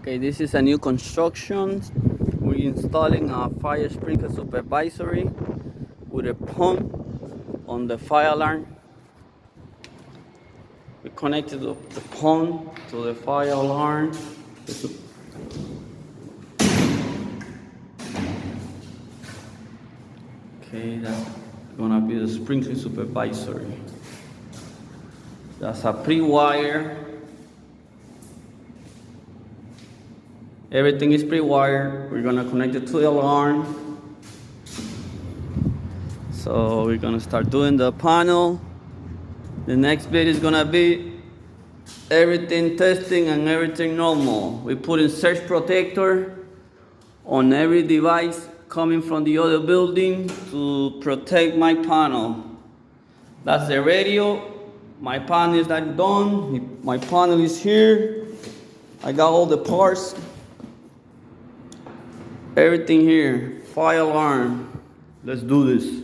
Okay, this is a new construction. We're installing a fire sprinkler supervisory with a pump on the fire alarm. We connected the pump to the fire alarm. Okay, that's gonna be the sprinkler supervisory. That's a pre-wire. Everything is pre-wired. We're gonna connect it to the alarm. So we're gonna start doing the panel. The next bit is gonna be everything testing and everything normal. We put in surge protector on every device coming from the other building to protect my panel. That's the radio. My panel is not done. My panel is here. I got all the parts. Everything here. Fire alarm. Let's do this.